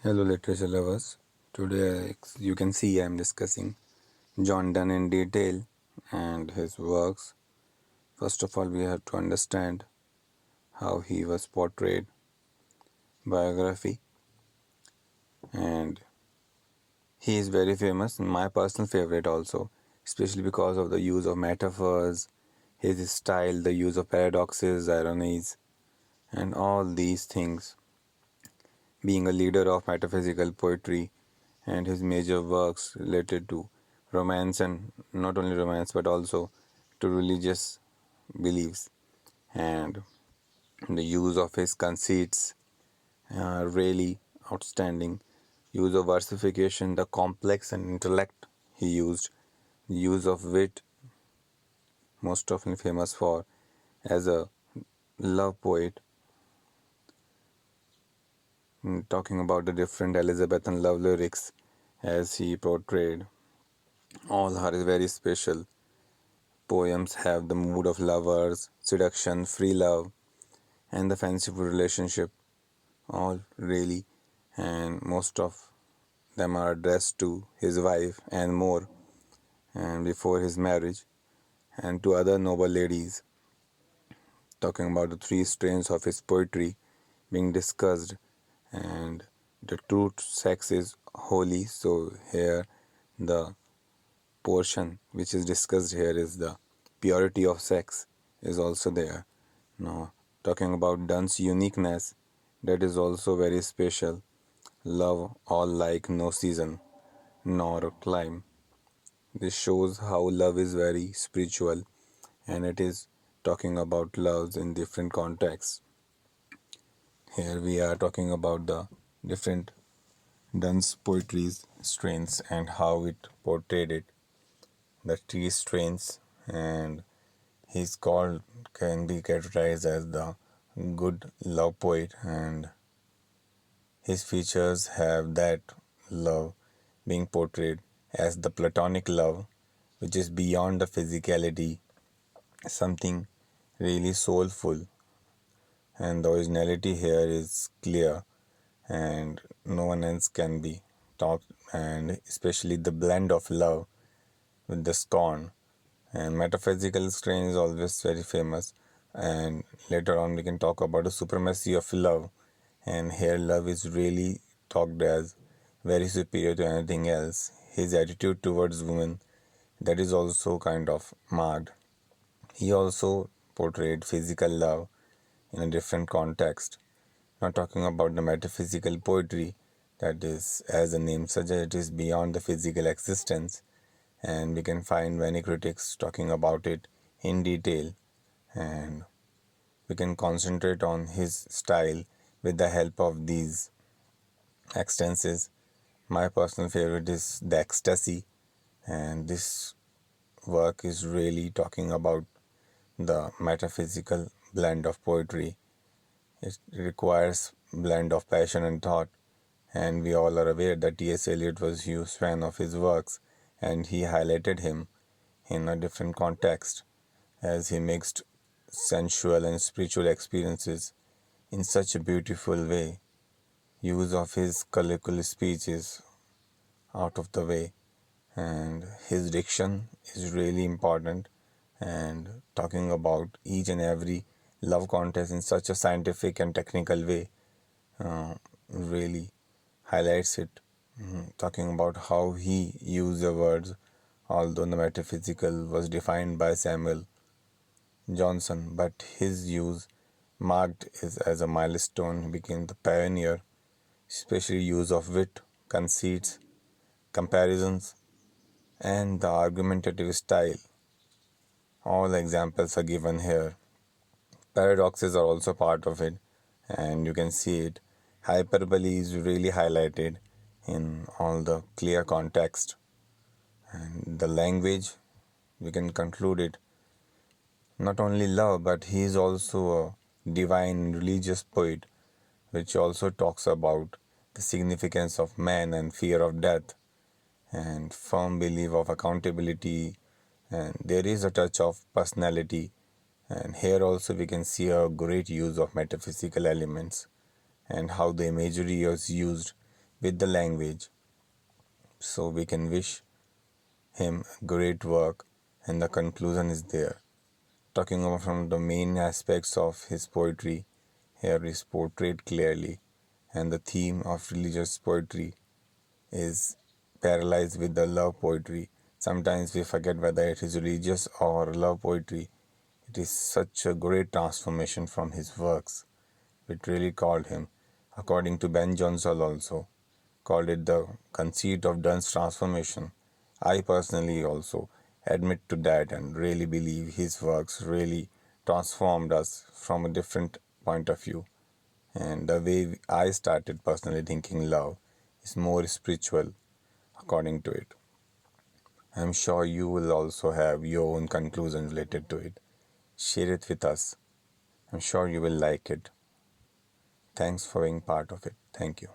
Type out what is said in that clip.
Hello, literature lovers. Today, you can see I am discussing John Donne in detail and his works. First of all, we have to understand how he was portrayed, biography, and he is very famous, and my personal favorite also, especially because of the use of metaphors, his style, the use of paradoxes, ironies, and all these things. Being a leader of metaphysical poetry, and his major works related to romance, and not only romance but also to religious beliefs, and the use of his conceits really outstanding. Use of versification, the complex and intellect he used, the use of wit, most often famous for as a love poet, talking about the different Elizabethan love lyrics as he portrayed. All are very special. Poems have the mood of lovers, seduction, free love, and the fanciful relationship, all really, and most of them are addressed to his wife and more, and before his marriage, and to other noble ladies, talking about the three strains of his poetry being discussed, and the truth sex is holy. So here the portion which is discussed here is the purity of sex is also there. Now, talking about Donne's uniqueness, that is also very special. Love all like no season nor clime. This shows how love is very spiritual, and it is talking about loves in different contexts. Here we are talking about the different Donne's poetry's strains and how it portrayed it, the three strains, and he's called, can be categorized as the good love poet, and his features have that love being portrayed as the platonic love, which is beyond the physicality, something really soulful, and the originality here is clear, and no one else can be talked, and especially the blend of love with the scorn. And metaphysical strain is always very famous, and later on we can talk about the supremacy of love, and here love is really talked as very superior to anything else. His attitude towards women, that is also kind of marked. He also portrayed physical love in a different context, not talking about the metaphysical poetry, that is, as the name suggests, it is beyond the physical existence, and we can find many critics talking about it in detail, and we can concentrate on his style with the help of these extenses. My personal favorite is The Ecstasy, and this work is really talking about the metaphysical blend of poetry. It requires blend of passion and thought, and we all are aware that T.S. Eliot was a huge fan of his works, and he highlighted him in a different context as he mixed sensual and spiritual experiences in such a beautiful way. Use of his colloquial speech is out of the way, and his diction is really important, and talking about each and every love contest in such a scientific and technical way really highlights it. Talking about how he used the words, although the metaphysical was defined by Samuel Johnson, but his use marked is as a milestone. He became the pioneer, especially use of wit, conceits, comparisons, and the argumentative style. All examples are given here. Paradoxes are also part of it, and you can see it. Hyperbole is really highlighted in all the clear context. And the language, we can conclude it. Not only love, but he is also a divine religious poet, which also talks about the significance of man and fear of death and firm belief of accountability, and there is a touch of personality, and here also we can see a great use of metaphysical elements and how the imagery is used with the language. So we can wish him great work, and the conclusion is there. Talking about from the main aspects of his poetry, here is portrayed clearly, and the theme of religious poetry is paralyzed with the love poetry. Sometimes we forget whether it is religious or love poetry. It is such a great transformation from his works. It really called him, according to Ben Jonson also, called it the conceit of Donne's transformation. I personally also admit to that and really believe his works really transformed us from a different point of view. And the way I started personally thinking love is more spiritual according to it. I'm sure you will also have your own conclusion related to it. Share it with us. I'm sure you will like it. Thanks for being part of it. Thank you.